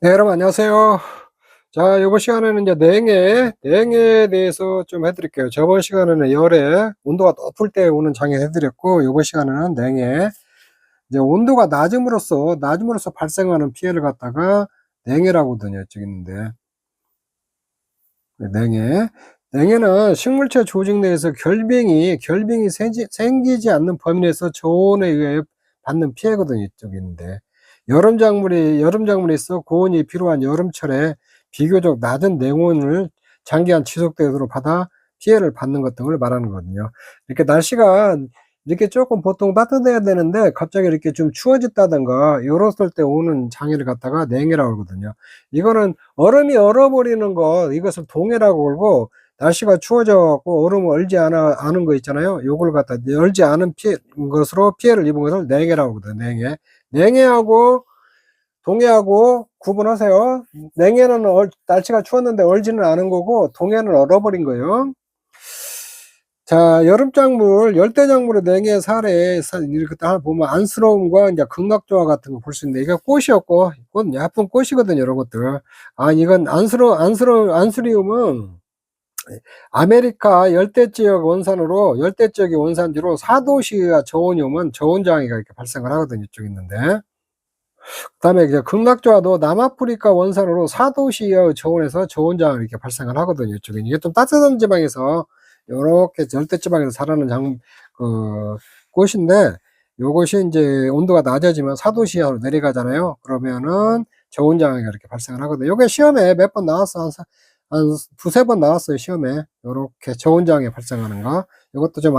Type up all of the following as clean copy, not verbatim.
네, 여러분 안녕하세요. 자, 요번 시간에는 이제 냉해에 대해서 좀 해 드릴게요. 저번 시간에는 열에 온도가 높을 때 오는 장애 해 드렸고, 요번 시간에는 냉해. 이제 온도가 낮음으로써 발생하는 피해를 갖다가 냉해라고 여쭤 있는데, 냉해. 냉해는 식물체 조직 내에서 결빙이 생기지 않는 범위 내에서 저온에 의해 받는 피해거든요, 이쪽에 있는데. 여름 작물이 있어 고온이 필요한 여름철에 비교적 낮은 냉온을 장기간 지속되도록 받아 피해를 받는 것 등을 말하는 거거든요. 이렇게 날씨가 이렇게 조금 보통 따뜻해야 되는데 갑자기 이렇게 좀 추워졌다든가 요랬을 때 오는 장애를 갖다가 냉해라고 그러거든요. 이거는 얼음이 얼어버리는 것, 이것을 동해라고 그러고, 날씨가 추워져 갖고 얼음을 얼지 않은 거 있잖아요. 요걸 갖다 얼지 않은 것으로 피해를 입은 것을 냉해라고 그러거든요. 냉해하고 동해하고 구분하세요. 냉해는 날씨가 추웠는데 얼지는 않은 거고, 동해는 얼어버린 거예요. 자, 열대작물의 냉해 사례, 이렇게 딱 보면 안쓰러움과 이제 극락조화 같은 거 볼 수 있는데, 이게 꽃이었고, 꽃, 예쁜 꽃이거든요, 이런 것들. 아, 이건 안스리움은 아메리카 열대지역의 원산지로 사도시와 저온이 오면 저온장애가 이렇게 발생을 하거든요, 이쪽 있는데. 그 다음에 이제 극락조화도 남아프리카 원산으로 사도시의 저온에서 저온장애가 이렇게 발생을 하거든요, 이쪽에. 이게 좀 따뜻한 지방에서 요렇게 절대지방에서 자라는 꽃인데, 요것이 이제 온도가 낮아지면 사도시야로 내려가잖아요. 그러면은 저온장애가 이렇게 발생을 하거든요. 요게 시험에 몇 번 나왔어. 한 두세 번 나왔어요, 시험에. 요렇게 저온장애 발생하는 거. 요것도 좀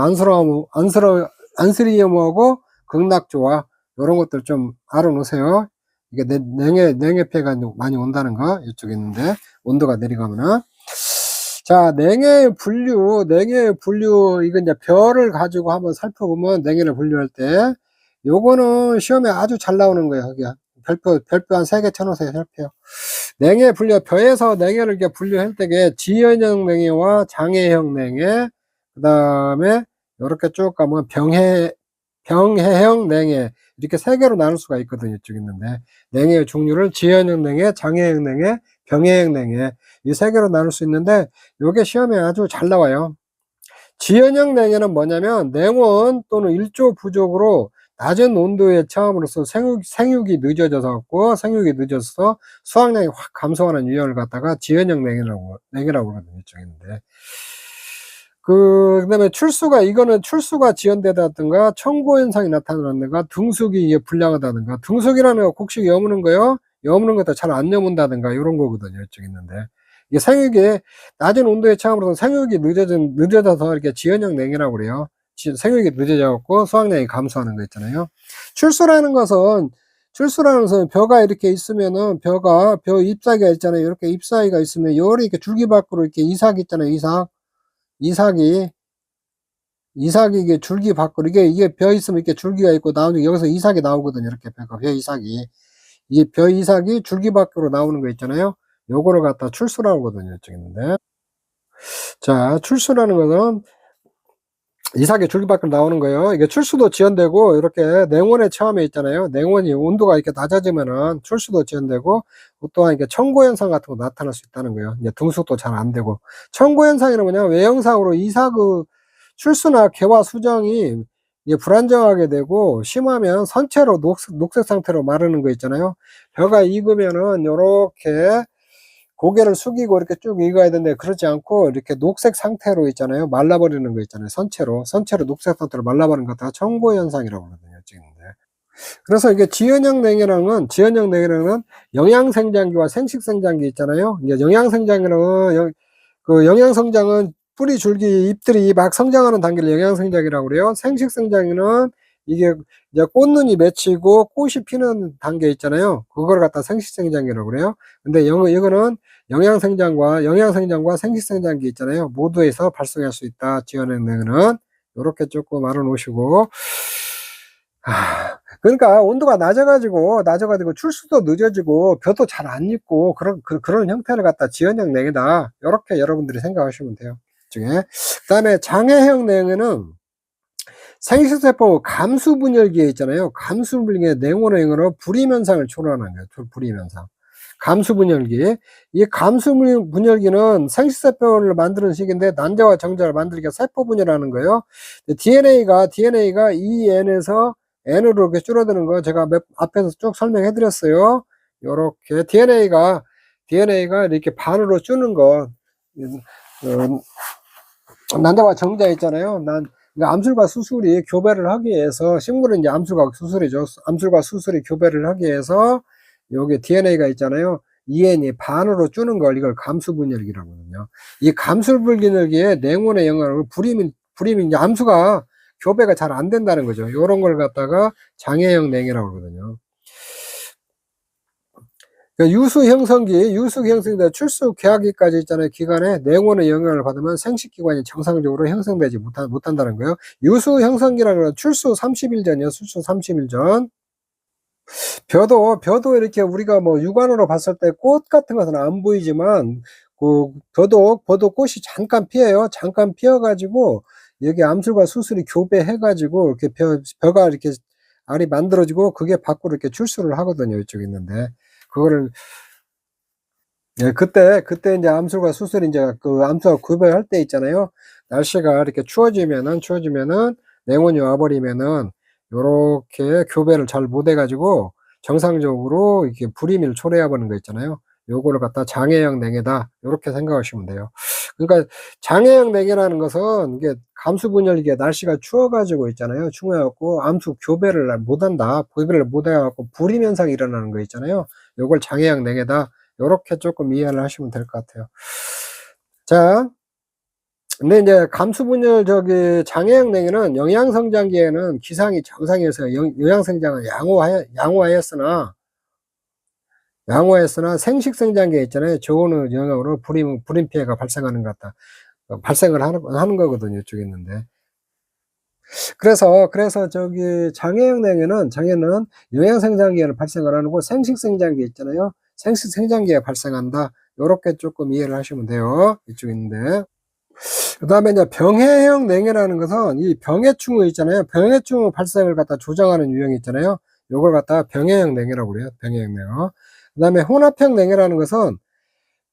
안스리움하고 극락조화, 요런 것들 좀 알아놓으세요. 이게 냉해 피해가 많이 온다는 거, 이쪽에 있는데, 온도가 내려가면은. 자, 냉해 분류, 이거 이제 별을 가지고 한번 살펴보면, 냉해를 분류할 때, 요거는 시험에 아주 잘 나오는 거예요, 여기. 별표 한 3개 쳐놓으세요, 별표. 별에서 냉해를 이렇게 분류할 때게 지연형 냉해와 장애형 냉해, 그 다음에 요렇게 쭉 가면 병해형 냉해, 이렇게 3개로 나눌 수가 있거든요, 이쪽 있는데. 냉해의 종류를 지연형 냉해, 장애형 냉해, 병해형 냉해, 이 3개로 나눌 수 있는데, 요게 시험에 아주 잘 나와요. 지연형 냉해는 뭐냐면, 냉온 또는 일조 부족으로 낮은 온도에 처함으로써 생육이 늦어져서 수확량이 확 감소하는 유형을 갖다가 지연형 냉해라고 그러거든요, 이쪽에 있는데. 그다음에 이거는 출수가 지연되다든가 청고 현상이 나타난다든가 등수기 이게 불량하다든가, 등수기라면 곡식 여무는 거요. 여무는 것도 잘 안 여문다든가 요런 거거든요, 이쪽에 있는데. 이게 생육이 낮은 온도에 처함으로써 생육이 늦어져서 이렇게 지연형 냉해라고 그래요. 생육이 늦어져 갖고 수확량이 감소하는 거 있잖아요. 출수라는 것은 벼가 이렇게 있으면은 벼 잎사귀가 있잖아요. 이렇게 잎사귀가 있으면 열이 이렇게 줄기 밖으로 이렇게 이삭 있잖아요. 이삭이 이게 줄기 밖으로, 이게 벼 있으면 이렇게 줄기가 있고 나오는 게 여기서 이삭이 나오거든요. 이렇게 벼 이삭이. 이 벼 이삭이 줄기 밖으로 나오는 거 있잖아요. 요거를 갖다 출수라고 하거든요, 이쪽에 있는데. 자, 출수라는 것은 이삭이 줄기 밖으로 나오는 거예요. 이게 출수도 지연되고, 이렇게 냉온에 처음에 있잖아요. 냉온이 온도가 이렇게 낮아지면은 출수도 지연되고, 또한 이게 청고 현상 같은 거 나타날 수 있다는 거예요. 이제 등수도 잘 안 되고. 청고 현상이란 뭐냐면, 외형상으로 이삭의 출수나 개화 수정이 이게 불안정하게 되고, 심하면 선체로 녹색 상태로 마르는 거 있잖아요. 벼가 익으면은 요렇게 고개를 숙이고 이렇게 쭉 익어야 되는데, 그렇지 않고 이렇게 녹색 상태로 있잖아요. 말라버리는 거 있잖아요. 선체로 녹색 상태로 말라버리는 것 다 청고 현상이라고 그러거든요, 지금인데. 그래서 이게 지연형 냉해랑은 영양생장기와 생식생장기 있잖아요. 이제 영양성장은 뿌리, 줄기, 잎들이 막 성장하는 단계를 영양생장이라고 그래요. 생식생장은 이게 이제 꽃눈이 맺히고 꽃이 피는 단계 있잖아요. 그걸 갖다 생식생장이라고 그래요. 근데 이거는 영양생장과 생식생장기 있잖아요. 모두에서 발생할 수 있다, 지연형 냉해는. 요렇게 조금 알아놓으시고. 그러니까 온도가 낮아가지고 출수도 늦어지고 벼도 잘 안 익고 그런 형태를 갖다 지연형 냉해다, 요렇게 여러분들이 생각하시면 돼요. 그다음에 장애형 냉해는 생식세포 감수분열기에 있잖아요. 감수분열기에 냉온의 영으로 불임 현상을 초래하는 거예요. 불임 현상. 감수분열기. 이 감수분열기는 생식세포를 만드는 식인데 난자와 정자를 만들기가 세포분열하는 거예요. DNA가 이 N에서 N으로 이렇게 줄어드는 거 제가 앞에서 쭉 설명해 드렸어요. 요렇게 DNA가 이렇게 반으로 줄는 거, 난자와 정자 있잖아요. 그러니까 암술과 수술이 교배를 하기 위해서, 식물은 이제 암술과 수술이죠. 암술과 수술이 교배를 하기 위해서 여기 DNA가 있잖아요. EN이 반으로 줄는 걸 이걸 감수분열기라고 하거든요. 이 감수분열기에 냉온의 영향으로 불임이 이제 암수가 교배가 잘 안 된다는 거죠. 요런 걸 갖다가 장애형 냉해라고 그러거든요. 유수 형성기, 출수 개화기까지 있잖아요. 기간에 냉온의 영향을 받으면 생식기관이 정상적으로 형성되지 못한다는 거예요. 유수 형성기라는 건 출수 30일 전이요. 출수 30일 전. 벼도 이렇게 우리가 뭐 육안으로 봤을 때 꽃 같은 것은 안 보이지만, 그 벼도 꽃이 잠깐 피어요. 잠깐 피어가지고, 여기 암술과 수술이 교배해가지고, 이렇게 벼가 이렇게 알이 만들어지고, 그게 밖으로 이렇게 출수를 하거든요. 이쪽에 있는데. 그거를, 예, 그때 이제 암술과 수술이 이제 그 암술과 교배할 때 있잖아요. 날씨가 이렇게 추워지면은 냉온이 와버리면은 요렇게 교배를 잘 못해가지고 정상적으로 이렇게 불임을 초래해버리는 거 있잖아요. 요거를 갖다 장애형 냉해다. 요렇게 생각하시면 돼요. 그러니까 장애형 냉해라는 것은 이게 감수분열기에 날씨가 추워가지고 있잖아요. 추워갖고 암수 교배를 못한다. 교배를 못해갖고 불임 현상이 일어나는 거 있잖아요. 요걸 장애형 냉해다. 요렇게 조금 이해를 하시면 될 것 같아요. 자, 근데 이제 감수분열 장애형 냉해는 영양성장기에는 기상이 정상에서 영양성장을 양호하였으나 생식성장기에 있잖아요. 저온의 영향으로 불임 피해가 발생하는 것 같다. 발생을 하는 거거든요. 이쪽에 있는데. 그래서 장애형 냉해는 영양성장기에는 발생을 안 하고 생식성장기 있잖아요. 생식성장기에 발생한다. 요렇게 조금 이해를 하시면 돼요. 이쪽에 있는데. 그 다음에 이제 병해형 냉해라는 것은 이 병해충의 있잖아요. 병해충의 발생을 갖다 조장하는 유형이 있잖아요. 요걸 갖다 병해형 냉해라고 그래요. 병해형 냉해. 그 다음에 혼합형 냉해라는 것은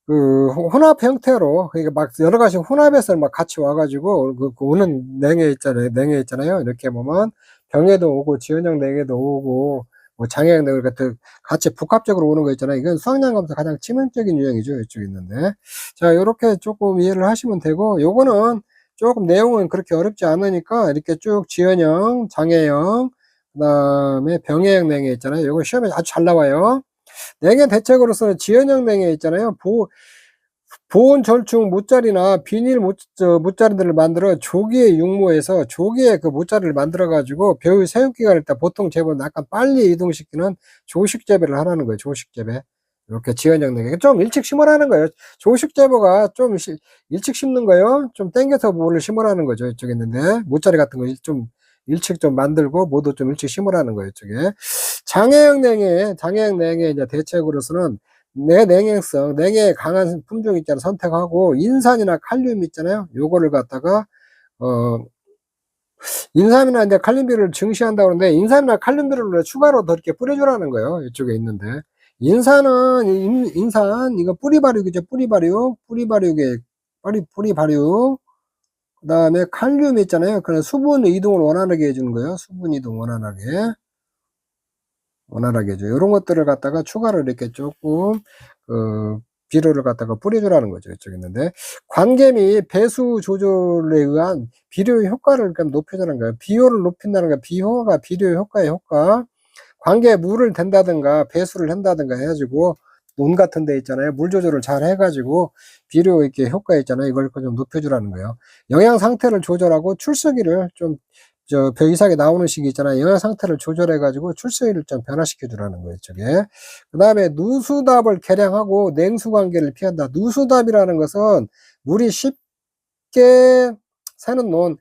그 혼합 형태로, 그러니까 막 여러 가지 혼합해서 막 같이 와가지고 그 오는 냉해 있잖아요. 이렇게 보면 병해도 오고 지연형 냉해도 오고 뭐 장애형 냉해 같은 같이 복합적으로 오는 거 있잖아요. 이건 수학량 감소 가장 치명적인 유형이죠. 이쪽에 있는데. 자, 요렇게 조금 이해를 하시면 되고, 요거는 조금 내용은 그렇게 어렵지 않으니까 이렇게 쭉 지연형, 장애형, 그 다음에 병해형 냉해 있잖아요. 요거 시험에 아주 잘 나와요. 냉해 대책으로서는 지연형 냉해 있잖아요. 보온 절충 모짜리나 비닐 모짜리들을 만들어 조기에 육모해서 조기에 그 모짜리를 만들어 가지고 벼의 사육 기간을 보통 재보면 약간 빨리 이동시키는 조식 재배를 하라는 거예요. 조식 재배. 이렇게 지연형 냉해 좀 일찍 심으라는 거예요. 조식 재배가 좀 일찍 심는 거예요. 좀 땡겨서 뭐를 심으라는 거죠. 이쪽에 있는데 모짜리 같은 거 좀 일찍 좀 만들고 모두 좀 일찍 심으라는 거예요. 이쪽에. 장애형 냉해 이제 대책으로서는 냉해성, 냉해에 강한 품종 있잖아요. 선택하고, 인산이나 칼륨 있잖아요. 요거를 갖다가, 인산이나 이제 칼륨비를 증시한다고 하는데, 인산이나 칼륨비를 추가로 더 이렇게 뿌려주라는 거예요. 이쪽에 있는데. 인산, 이거 뿌리 발육이죠. 뿌리 발육. 그 다음에 칼륨 있잖아요. 그런 수분 이동을 원활하게 해주는 거예요. 수분 이동 원활하게 해줘. 이런 것들을 갖다가 추가로 이렇게 조금, 비료를 갖다가 뿌려주라는 거죠. 이쪽에 있는데. 관계 및 배수 조절에 의한 비료의 효과를 높여주는 거예요. 비효를 높인다는 거예요. 비효가 비료의 효과의 효과. 관계에 물을 댄다든가, 배수를 한다든가 해가지고, 논 같은 데 있잖아요. 물 조절을 잘 해가지고, 비료 이렇게 효과 있잖아요. 이걸 좀 높여주라는 거예요. 영양 상태를 조절하고, 출수기를 벼 이상에 나오는 시기 있잖아요. 영양 상태를 조절해가지고 출수율을 좀 변화시켜 주라는 거예요, 이쪽에. 그 다음에 누수답을 개량하고 냉수 관계를 피한다. 누수답이라는 것은 물이 쉽게 새는 논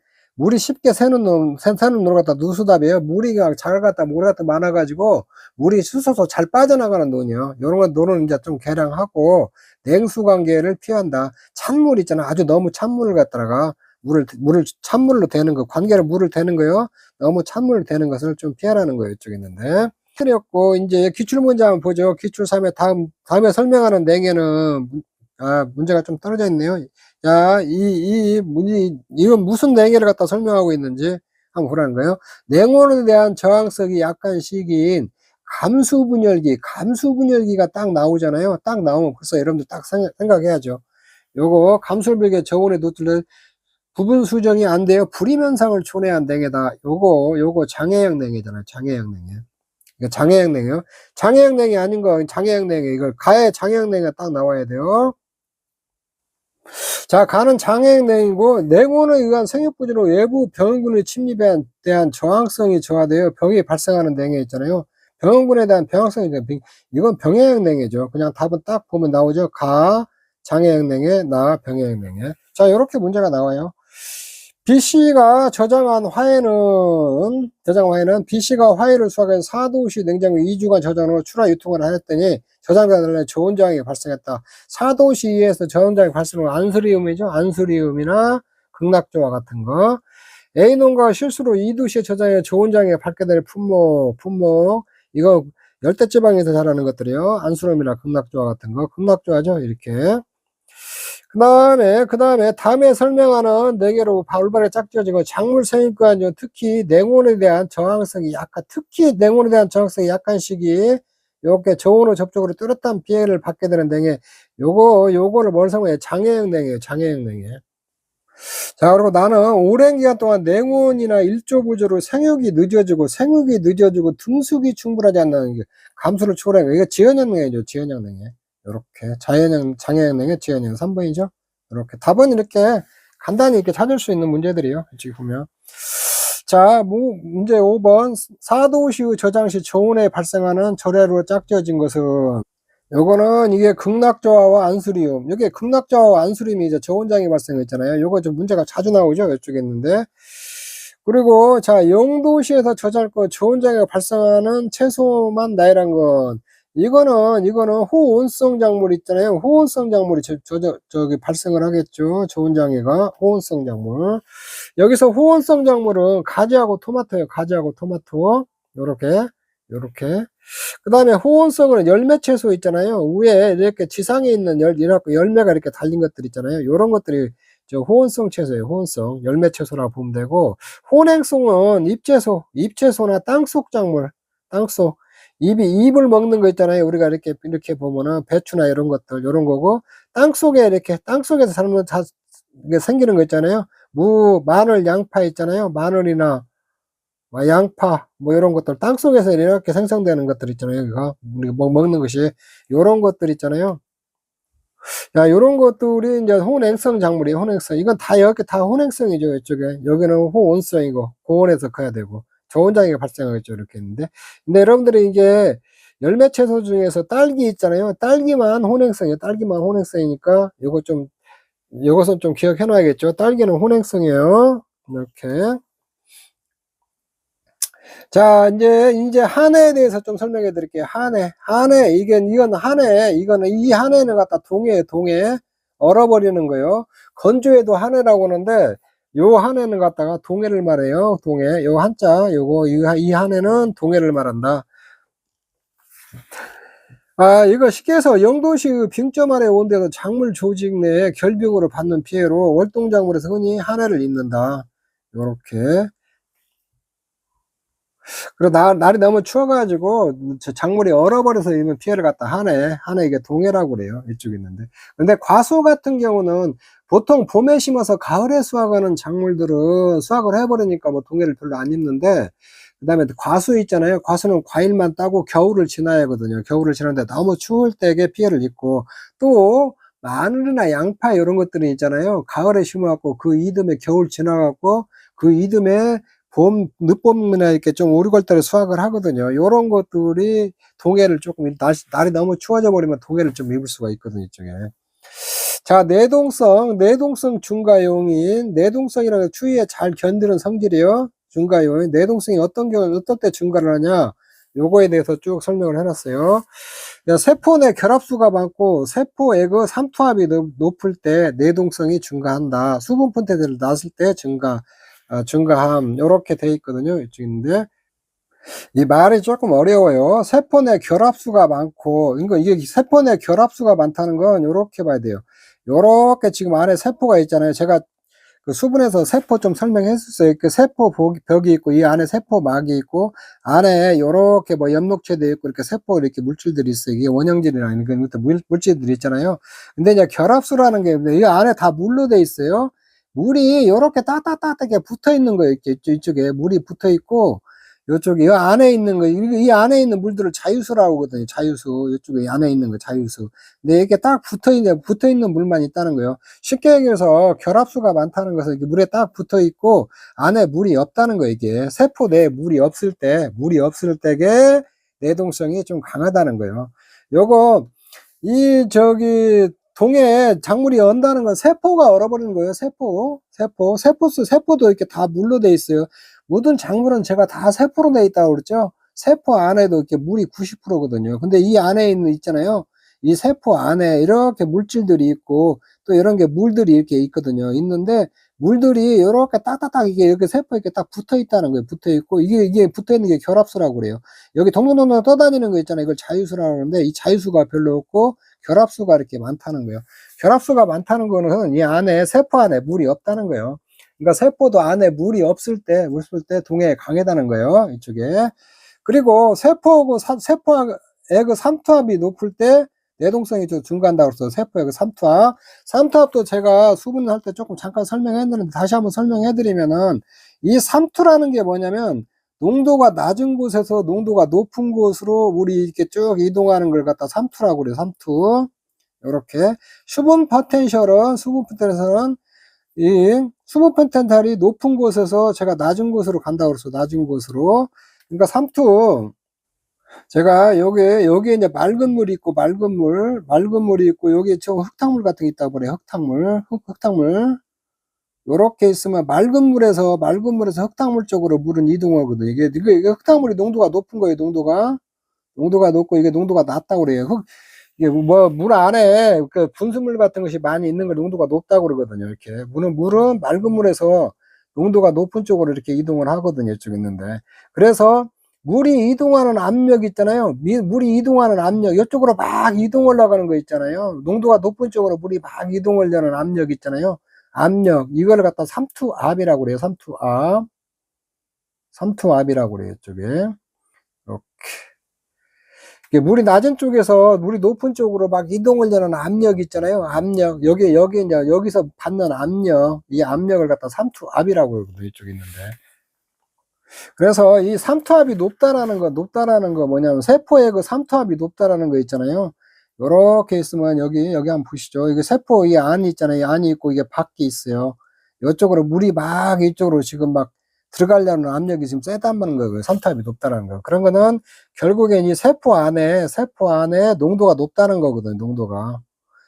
갖다 누수답이에요. 물이 잘 갖다 모래 갖다 많아가지고 물이 쑤셔서 잘 빠져나가는 논이요. 이런 건 논은 이제 좀 개량하고 냉수 관계를 피한다. 찬물 있잖아. 아주 너무 찬물을 갖다가 찬물로 대는 거, 관계로 물을 대는 거요. 너무 찬물을 대는 것을 좀 피하라는 거예요. 이쪽에 있는데. 틀렸고, 이제 기출문제 한번 보죠. 기출 3에 다음에 설명하는 내용에는 문제가 좀 떨어져 있네요. 자, 이건 무슨 내용을 갖다 설명하고 있는지 한번 보라는 거예요. 냉온에 대한 저항성이 약한 시기인 감수분열기가 딱 나오잖아요. 딱 나오면 벌써 여러분들 딱 생각해야죠. 요거 감수분열기의 저온에 노출된 부분 수정이 안 돼요. 불임현상을 초래한 냉해다. 요거 장애형 냉해잖아요. 장애형 냉해. 이거 장애형 냉해요. 장애형 냉해 아닌 거 장애형 냉해. 이걸 가의 장애형 냉해가 딱 나와야 돼요. 자, 가는 장애형 냉이고, 냉온에 의한 생육부진으로 외부 병원군의 침입에 대한 저항성이 저하되어 병이 발생하는 냉해 있잖아요. 병원군에 대한 병항성이 이건 병해형 냉해죠. 그냥 답은 딱 보면 나오죠. 가, 장애형 냉해, 나, 병해형 냉해. 자, 이렇게 문제가 나와요. BC가 저장한 화해는 BC가 화해를 수확해서 4도씨 냉장고 2주간 저장으로 출하 유통을 하였더니 저장자들의 저온저항이 발생했다. 4도씨 이하에서 저온저항이 발생한 안스리움이죠. 안스리움이나 극락조화 같은 거. A농가 실수로 2도씨에 저장해 저온저항이 발견될 품목. 이거 열대지방에서 자라는 것들이요. 안스리움이나 극락조화 같은 거. 극락조화죠. 이렇게. 그 다음에 설명하는 4개로 올바르게 짝지어진 거 작물 생육과 특히 냉온에 대한 저항성이 약한 시기 요렇게 저온의 접촉으로 뚜렷한 피해를 받게 되는 냉해 요거를 뭘 설명해? 장애형 냉해예요. 장애형 냉해. 자, 그리고 나는 오랜 기간 동안 냉온이나 일조 구조로 생육이 늦어지고 등숙이 충분하지 않는 감수를 초래한 이거 지연형 냉해죠. 지연형 냉해. 요렇게 장애형 냉해 지연형 3번이죠. 이렇게 답은 이렇게 간단히 이렇게 찾을 수 있는 문제들이에요. 지금 보면. 자, 문제 5번 4도시 저장 시 저온에 발생하는 절해로 짝지어진 것은 요거는 이게 극락저하와 안수리움. 여기 극락저하와 안수리움이 이제 저온장이 발생했잖아요. 요거 좀 문제가 자주 나오죠. 이쪽에 있는데. 그리고 자, 0도시에서 저온장애가 발생하는 최소만 나이란 건 이거는 호온성 작물 있잖아요. 호온성 작물이 저기 발생을 하겠죠. 저온장애가 호온성 작물. 여기서 호온성 작물은 가지하고 토마토예요. 가지하고 토마토. 요렇게. 그 다음에 호온성은 열매 채소 있잖아요. 위에 이렇게 지상에 있는 열매가 이렇게 달린 것들 있잖아요. 요런 것들이 호온성 채소예요. 호온성. 열매 채소라고 보면 되고, 혼행성은 잎채소나 땅속 작물, 땅속. 잎을 먹는 거 있잖아요. 우리가 이렇게 보면은 배추나 이런 것들, 요런 거고, 땅속에서 살면 다 생기는 거 있잖아요. 마늘, 양파 있잖아요. 마늘이나 양파, 이런 것들, 땅속에서 이렇게 생성되는 것들 있잖아요. 여기가, 우리가 먹는 것이, 요런 것들 있잖아요. 야, 요런 것들이 이제 혼행성 작물이에요. 혼행성. 이건 여기 다 혼행성이죠. 이쪽에. 여기는 호온성이고, 고온에서 커야 되고, 저온장애가 발생하겠죠. 이렇게 있는데. 근데 여러분들이 이게 열매 채소 중에서 딸기 있잖아요. 딸기만 혼행성이에요. 딸기만 혼행성이니까, 요것은 좀 기억해 놔야겠죠. 딸기는 혼행성이에요. 이렇게. 자, 이제 한 해에 대해서 좀 설명해 드릴게요. 한 해. 이 한 해는 갖다 동해. 얼어버리는 거예요. 건조해도 한 해라고 하는데, 요 한 해는 갖다가 동해를 말해요. 동해. 요 한자, 이 한 해는 동해를 말한다. 이거 쉽게 해서 0도씨 빙점 아래 온데서 작물 조직 내에 결빙으로 받는 피해로 월동작물에서 흔히 한 해를 입는다. 요렇게. 그리고 날이 너무 추워가지고 작물이 얼어버려서 이런 피해를 갖다 하네 이게 동해라고 그래요. 이쪽에 있는데. 근데 과수 같은 경우는 보통 봄에 심어서 가을에 수확하는 작물들은 수확을 해버리니까 동해를 별로 안 입는데, 그 다음에 과수 있잖아요. 과수는 과일만 따고 겨울을 지나야 하거든요. 겨울을 지나는데 너무 추울 때에 피해를 입고, 또 마늘이나 양파 이런 것들이 있잖아요. 가을에 심어갖고 그 이듬해 겨울 지나갖고 그 이듬해 늦봄이나 이렇게 좀 오르골달에 수확을 하거든요. 요런 것들이 동해를 조금, 날이 너무 추워져 버리면 동해를 좀 입을 수가 있거든요, 이쪽에. 자, 내동성 중가용인, 내동성이라는 추위에 잘 견디는 성질이요. 중가용인. 내동성이 어떤 때 중가를 하냐? 요거에 대해서 쭉 설명을 해놨어요. 세포 내 결합수가 많고, 세포에그 삼투압이 높을 때 내동성이 증가한다. 수분 폰테들을 낳았을 때 증가함. 요렇게 돼 있거든요. 이쪽인데. 이 말이 조금 어려워요. 세포 내 결합수가 많고, 이게 세포 내 결합수가 많다는 건 요렇게 봐야 돼요. 요렇게 지금 안에 세포가 있잖아요. 제가 그 수분에서 세포 좀 설명했었어요. 그 세포 벽이 있고, 이 안에 세포막이 있고, 안에 요렇게 뭐 엽록체도 있고, 이렇게 세포 이렇게 물질들이 있어요. 이게 원형질이나 이런 물질들이 있잖아요. 근데 이제 결합수라는 게, 이 안에 다 물로 돼 있어요. 물이 요렇게 따뜻하게 붙어 있는 거예요. 이렇게 이쪽에 물이 붙어 있고, 요쪽에 이 안에 있는 거, 이 안에 있는 물들을 자유수라고 하거든요. 자유수. 이쪽에 안에 있는 거 자유수. 근데 이렇게 딱 붙어 있는 물만 있다는 거예요. 쉽게 얘기해서 결합수가 많다는 것은 이게 물에 딱 붙어 있고 안에 물이 없다는 거예요. 이게 세포 내에 물이 없을 때게 내동성이 좀 강하다는 거예요. 요거 동에 작물이 언다는 건 세포가 얼어버리는 거예요. 세포도 이렇게 다 물로 돼 있어요. 모든 작물은 제가 다 세포로 돼 있다고 그랬죠. 세포 안에도 이렇게 물이 90%거든요. 근데 이 안에 있잖아요. 이 세포 안에 이렇게 물질들이 있고 또 이런 게 물들이 이렇게 있거든요. 있는데 물들이 이렇게 딱딱딱 이렇게 세포에 이렇게 딱 붙어 있다는 거예요. 붙어 있고 이게 붙어 있는 게 결합수라고 그래요. 여기 동동동동 떠다니는 거 있잖아요. 이걸 자유수라고 하는데 이 자유수가 별로 없고 결합수가 이렇게 많다는 거예요. 결합수가 많다는 거는 이 안에 세포 안에 물이 없다는 거예요. 그러니까 세포도 안에 물이 없을 때 동해에 강하다는 거예요. 이쪽에. 그리고 세포하고 세포의 그 삼투압이 높을 때 내동성이 좀 증가한다고 그래서 세포의 그 삼투압도 제가 수분할 때 조금 잠깐 설명했는데 다시 한번 설명해 드리면은 이 삼투라는 게 뭐냐면 농도가 낮은 곳에서 농도가 높은 곳으로 물이 이렇게 쭉 이동하는 걸 갖다 삼투라고 그래요. 삼투. 요렇게 수분 포텐셜은 이 수분 포텐셜이 높은 곳에서 제가 낮은 곳으로 간다고 그랬어. 낮은 곳으로. 그러니까 삼투 제가 여기에 이제 맑은 물이 있고 맑은 물이 있고 여기에 저 흙탕물 같은 게 있다고 그래요. 흙탕물. 요렇게 있으면 맑은 물에서 흙탕물 쪽으로 물은 이동하거든요. 이게 흙탕물이 농도가 높은 거예요. 농도가 높고 이게 농도가 낮다고 그래요. 이게 뭐 물 안에 그 분수물 같은 것이 많이 있는 걸 농도가 높다고 그러거든요. 이렇게 물은 맑은 물에서 농도가 높은 쪽으로 이렇게 이동을 하거든요. 이쪽에 있는데 그래서 물이 이동하는 압력 있잖아요. 물이 이동하는 압력 이쪽으로 막 이동 올라가는 거 있잖아요. 농도가 높은 쪽으로 물이 막 이동하려는 압력 있잖아요. 압력 이걸 갖다 삼투압이라고 그래요. 삼투압이라고 그래요. 이쪽에 이렇게 물이 낮은 쪽에서 물이 높은 쪽으로 막 이동을 하는 압력 있잖아요. 압력 여기 이제 여기서 받는 압력 이 압력을 갖다 삼투압이라고 그러거든요. 이쪽에 있는데 그래서 이 삼투압이 높다라는 거 뭐냐면 세포의 그 삼투압이 높다라는 거 있잖아요. 요렇게 있으면 여기 한번 보시죠. 이게 세포 이 안이 있잖아요. 이 안이 있고 이게 밖에 있어요. 이쪽으로 물이 막 이쪽으로 지금 막 들어가려는 압력이 지금 세다는 거예요. 삼투압이 높다는 거. 그런 거는 결국엔 이 세포 안에 농도가 높다는 거거든요.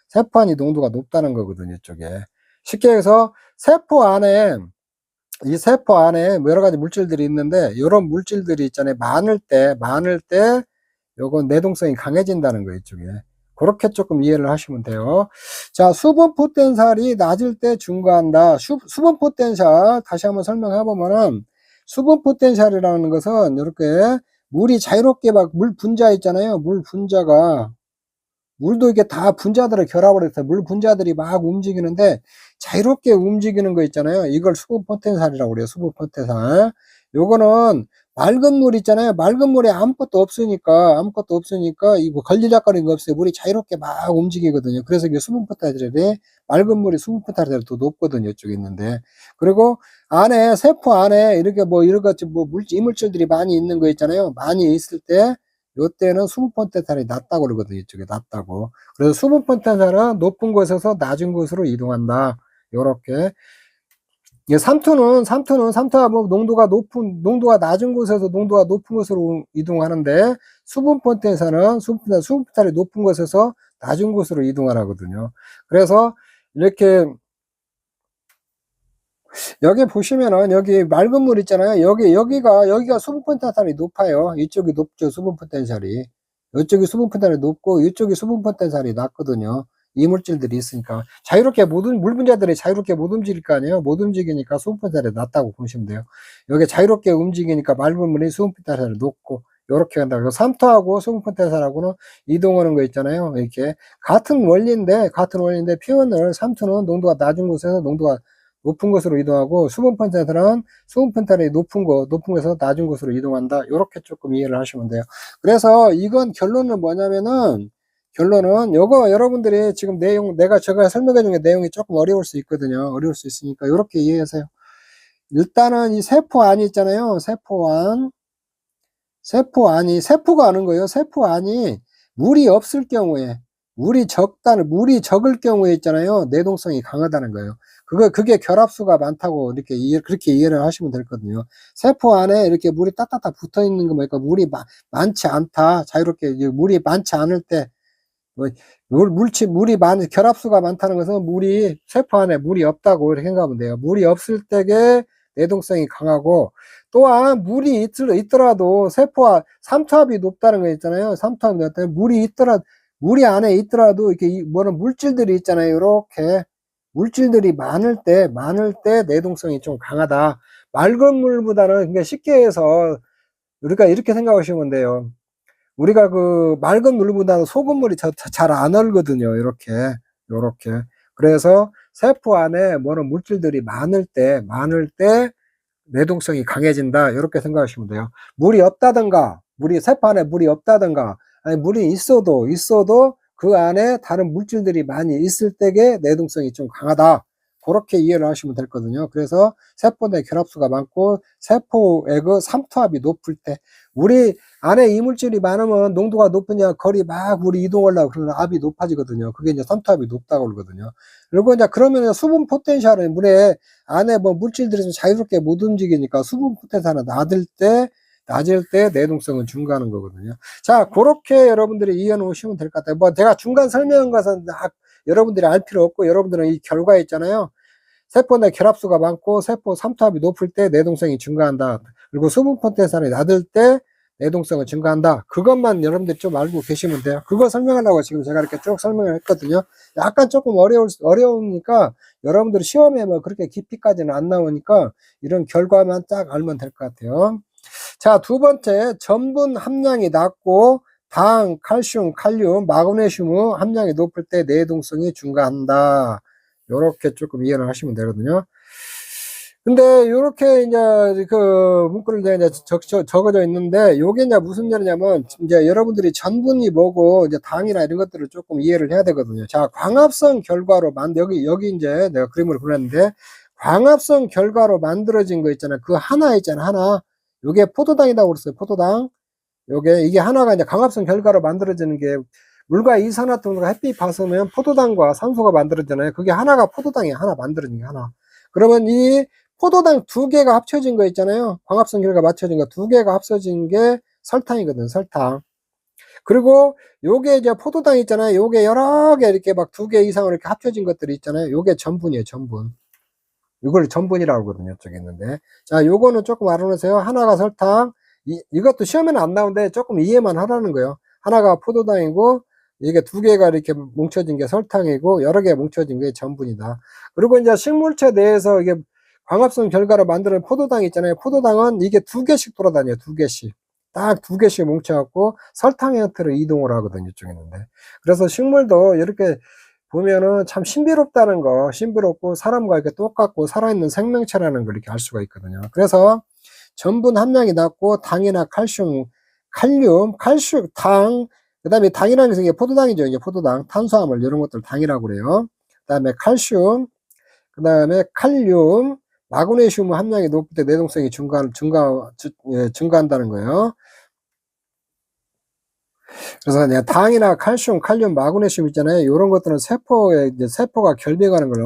세포 안이 농도가 높다는 거거든요. 이쪽에. 쉽게 해서 이 세포 안에 뭐 여러 가지 물질들이 있는데 이런 물질들이 있잖아요. 많을 때 요건 내동성이 강해진다는 거예요. 이쪽에. 그렇게 조금 이해를 하시면 돼요. 자, 수분 포텐셜이 낮을 때 증가한다. 수분 포텐셜 다시 한번 설명해 보면은 수분 포텐셜이라는 것은 이렇게 물이 자유롭게 막 물 분자 있잖아요. 물도 이게 다 분자들을 결합을 해서 물 분자들이 막 움직이는데 자유롭게 움직이는 거 있잖아요. 이걸 수분 포텐셜이라고 그래요. 수분 포텐셜. 요거는 맑은 물 있잖아요. 맑은 물에 아무것도 없으니까 이거 걸리적거리는 거 없어요. 물이 자유롭게 막 움직이거든요. 그래서 이게 수분 포텐셜이 맑은 물이 수분 포텐셜이 더 높거든요. 이쪽에 있는데. 그리고 세포 안에 이렇게 뭐 여러 가지 뭐 이물질들이 많이 있는 거 있잖아요. 많이 있을 때 요때는 수분 포텐셜이 낮다고 그러거든요. 이쪽에 낮다고. 그래서 수분 포텐셜은 높은 곳에서 낮은 곳으로 이동한다. 요렇게. 삼투압은 농도가 낮은 곳에서 농도가 높은 곳으로 이동하는데 수분 포텐셜은 수분 포텐셜이 높은 곳에서 낮은 곳으로 이동하거든요. 그래서 이렇게 여기 보시면은 여기 맑은 물 있잖아요. 여기가 수분 포텐셜이 높아요. 이쪽이 높죠. 수분 포텐셜이. 이쪽이 수분 포텐셜이 높고 이쪽이 수분 포텐셜이 낮거든요. 이물질들이 있으니까. 자유롭게 물 분자들이 자유롭게 못 움직일 거 아니에요. 못 움직이니까 수분 포텐셜이 낮다고 보시면 돼요. 여기 자유롭게 움직이니까 맑은 물이 수분 포텐셜이 높고, 요렇게 한다고. 삼투하고 수분 포텐셜하고는 이동하는 거 있잖아요. 이렇게 같은 원리인데 표현을, 삼투는 농도가 낮은 곳에서 농도가 높은 곳으로 이동하고, 수분 포텐셜은 수분 포텐셜이 높은 곳에서 낮은 곳으로 이동한다. 요렇게 조금 이해를 하시면 돼요. 그래서 이건 결론은 뭐냐면은, 요거 여러분들이 지금 제가 설명해 준 내용이 조금 어려울 수 있거든요. 어려울 수 있으니까 요렇게 이해하세요. 일단은 이 세포안이 있잖아요. 세포가 아는 거예요. 세포안이 물이 없을 경우에, 물이 적을 경우에 있잖아요. 내동성이 강하다는 거예요. 그게 결합수가 많다고 그렇게 이해를 하시면 되거든요. 세포 안에 이렇게 물이 따따따 붙어 있는 거 보니까 물이 많지 않다. 자유롭게, 물이 많지 않을 때, 결합수가 많다는 것은 세포 안에 물이 없다고 이렇게 생각하면 돼요. 물이 없을 때게 내동성이 강하고, 또한 물이 있더라도 삼투압이 높다는 거 있잖아요. 삼투압이 높다면 물이 안에 있더라도 이렇게 물질들이 있잖아요. 이렇게 물질들이 많을 때 내동성이 좀 강하다. 맑은 물보다는, 그러니까 쉽게 해서 우리가 이렇게 생각하시면 돼요. 우리가 맑은 물보다는 소금물이 잘 안 얼거든요. 요렇게. 그래서 세포 안에 물질들이 많을 때 내동성이 강해진다. 요렇게 생각하시면 돼요. 세포 안에 물이 없다든가, 아니, 물이 있어도 그 안에 다른 물질들이 많이 있을 때에 내동성이 좀 강하다. 그렇게 이해를 하시면 되거든요. 그래서 세포 내 결합수가 많고, 세포의 삼투압이 높을 때, 우리 안에 이물질이 많으면 농도가 높으냐, 물이 이동하려고 그러면 압이 높아지거든요. 그게 이제 삼투압이 높다고 그러거든요. 그리고 이제 그러면 수분 포텐셜은 물에 안에 물질들이 좀 자유롭게 못 움직이니까 수분 포텐셜은 낮을 때 내동성은 증가하는 거거든요. 자, 그렇게 여러분들이 이해 놓으시면 될 것 같아요. 제가 중간 설명한 것은 여러분들이 알 필요 없고, 여러분들은 이 결과 있잖아요. 세포 내 결합수가 많고, 세포 삼투압이 높을 때 내동성이 증가한다. 그리고 수분 포텐셜이 낮을 때 내동성은 증가한다. 그것만 여러분들이 좀 알고 계시면 돼요. 그거 설명하려고 지금 제가 이렇게 쭉 설명을 했거든요. 약간 조금 어려우니까 여러분들이 시험에 그렇게 깊이까지는 안 나오니까 이런 결과만 딱 알면 될 것 같아요. 자, 두 번째, 전분 함량이 낮고 당, 칼슘, 칼륨, 마그네슘 함량이 높을 때 내동성이 증가한다. 요렇게 조금 이해를 하시면 되거든요. 근데 요렇게 이제 문구를 이제 적어져 있는데, 요게 이제 무슨 말이냐면, 이제 여러분들이 전분이 뭐고 이제 당이나 이런 것들을 조금 이해를 해야 되거든요. 자, 광합성 결과로 여기 이제 내가 그림을 그렸는데, 광합성 결과로 만들어진 거 있잖아요. 하나 있잖아요. 하나. 요게 포도당이라고 그랬어요. 포도당. 이게 하나가 이제 광합성 결과로 만들어지는 게, 물과 이산화탄소가 햇빛 받으면 포도당과 산소가 만들어지잖아요. 그게 하나가 포도당이에요. 하나 만들어진 게 하나. 그러면 이 포도당 두 개가 합쳐진 거 있잖아요. 광합성 결과 맞춰진 거 두 개가 합쳐진 게 설탕이거든, 설탕. 그리고 요게 이제 포도당 있잖아요. 요게 여러 개 이렇게 두 개 이상으로 이렇게 합쳐진 것들이 있잖아요. 요게 전분이에요, 전분. 이걸 전분이라고 하거든요, 저기 있는데. 자, 요거는 조금 알아놓으세요. 하나가 설탕. 이것도 시험에는 안 나오는데 조금 이해만 하라는 거예요. 하나가 포도당이고, 이게 두 개가 이렇게 뭉쳐진 게 설탕이고, 여러 개 뭉쳐진 게 전분이다. 그리고 이제 식물체 내에서 이게 광합성 결과로 만드는 포도당 있잖아요. 포도당은 이게 두 개씩 돌아다녀요. 두 개씩. 딱 두 개씩 뭉쳐갖고 설탕 형태로 이동을 하거든요. 이쪽에 있는데. 그래서 식물도 이렇게 보면은 참 신비롭고 사람과 이렇게 똑같고 살아있는 생명체라는 걸 이렇게 알 수가 있거든요. 그래서 전분 함량이 낮고 당이나 칼슘, 당, 그 다음에 당이라는 것은 이게 포도당이죠. 이게 포도당, 탄수화물 이런 것들 당이라고 그래요. 그 다음에 칼슘, 그 다음에 칼륨, 마그네슘 함량이 높을 때 내동성이 증가한다는 거예요. 그래서 당이나 칼슘, 칼륨, 마그네슘 있잖아요. 이런 것들은 세포가 결백하는 걸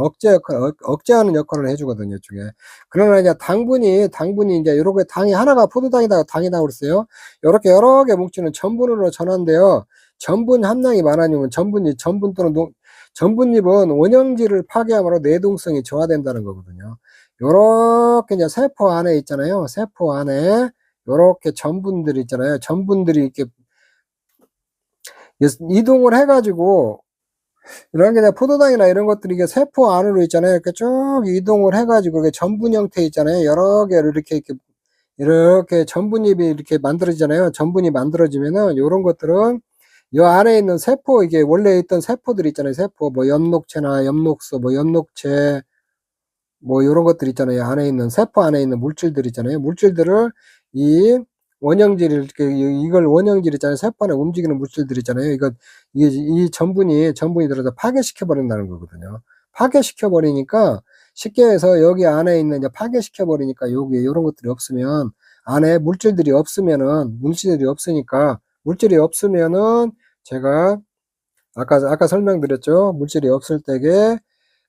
억제하는 역할을 해주거든요, 이쪽에. 그러나 이제 당분이 이제 이렇게 당이 하나가 포도당이다, 당이다 그랬어요. 이렇게 여러 개 뭉치는 전분으로 전환돼요. 전분 함량이 많아지면 전분잎은 원형질을 파괴함으로 내동성이 저하된다는 거거든요. 요렇게 이제 세포 안에 있잖아요. 세포 안에 요렇게 전분들이 있잖아요. 전분들이 이렇게 이동을 해가지고 이런 게 이제 포도당이나 이런 것들이 이게 세포 안으로 있잖아요. 이렇게 쭉 이동을 해 가지고 이게 전분 형태 있잖아요. 여러 개를 이렇게 전분잎이 이렇게 만들어지잖아요. 전분이 만들어지면은 요런 것들은 요 안에 있는 세포, 이게 원래 있던 세포들 있잖아요. 세포 뭐 엽록체나 엽록소, 뭐 엽록체, 뭐 요런 것들 있잖아요. 안에 있는 세포 안에 있는 물질들 있잖아요. 물질들을 이 원형질을 이렇게 이걸 원형질 있잖아요. 세포 안에 움직이는 물질들 있잖아요. 이게 이 전분이 들어서 파괴시켜 버린다는 거거든요. 파괴시켜 버리니까 쉽게 해서 여기 안에 있는 이제 파괴시켜 버리니까 여기 요런 것들이 없으면, 안에 물질들이 없으니까, 물질이 없으면은 제가 아까 설명드렸죠. 물질이 없을 때게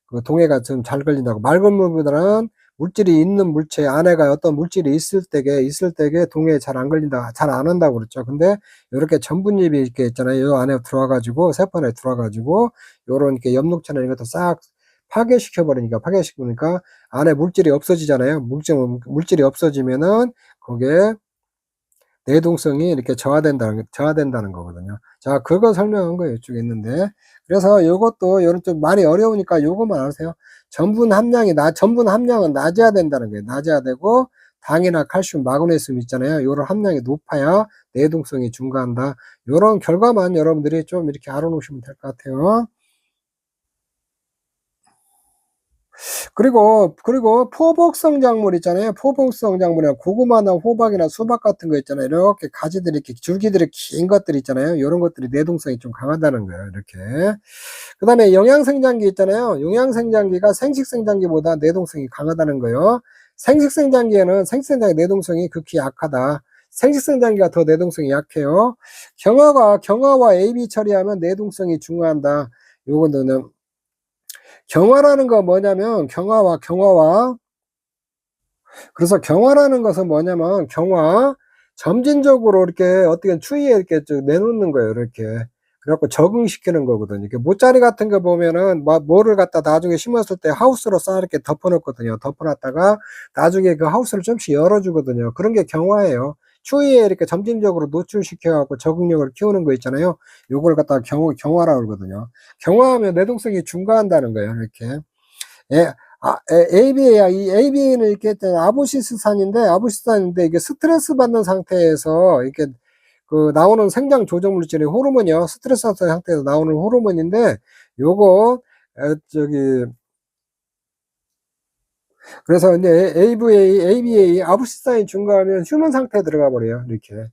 그 동해가 좀 잘 걸린다고. 맑은 물보다는 물질이 있는 물체 안에가 어떤 물질이 있을 때게 동해에 잘 안 걸린다, 잘 안 온다고 그랬죠. 근데 요렇게 전분잎이 이렇게 있잖아요. 요 안에 들어와 가지고, 세포 안에 들어와 가지고 요런 이렇게 엽록체나 이런 것도 싹 파괴시켜 버리니까 안에 물질이 없어지잖아요. 물질이 없어지면은 거기에 내동성이 이렇게 저하된다는 거거든요. 자, 그거 설명한 거예요. 이쪽에 있는데. 그래서 요것도 요런 좀 많이 어려우니까 요것만 아세요. 전분 함량은 낮아야 된다는 거예요. 낮아야 되고, 당이나 칼슘, 마그네슘 있잖아요. 요런 함량이 높아야 내동성이 증가한다. 요런 결과만 여러분들이 좀 이렇게 알아놓으시면 될 것 같아요. 그리고 포복성 작물 있잖아요. 포복성 작물이나 고구마나 호박이나 수박 같은 거 있잖아요. 이렇게 가지들이, 이렇게 줄기들이 긴 것들 있잖아요. 요런 것들이 내동성이 좀 강하다는 거예요. 이렇게. 그다음에 영양생장기 있잖아요. 영양생장기가 생식생장기보다 내동성이 강하다는 거예요. 생식생장기 내동성이 극히 약하다. 생식생장기가 더 내동성이 약해요. 경화와 AB 처리하면 내동성이 중화한다. 요거는 경화라는 건 뭐냐면, 그래서 경화라는 것은 뭐냐면, 점진적으로 이렇게 어떻게 추위에 이렇게 쭉 내놓는 거예요. 이렇게. 그래갖고 적응시키는 거거든요. 이렇게 모짜리 같은 거 보면은 뭐를 갖다 나중에 심었을 때 하우스로 싹 이렇게 덮어놓거든요. 덮어놨다가 나중에 그 하우스를 좀씩 열어주거든요. 그런 게 경화예요. 추위에 이렇게 점진적으로 노출시켜갖고 적응력을 키우는 거 있잖아요. 요걸 갖다가 경화라고 그러거든요. 경화하면 내동성이 증가한다는 거예요. 이렇게. 예, ABA야. 이 ABA는 이렇게 아부시스산인데 이게 스트레스 받는 상태에서 이렇게 그 나오는 생장 조정 물질이 호르몬이요. 스트레스 상태에서 나오는 호르몬인데, 요거 저기 그래서 이제 ABA 아부시스산이 증가하면 휴먼 상태에 들어가 버려요. 이렇게.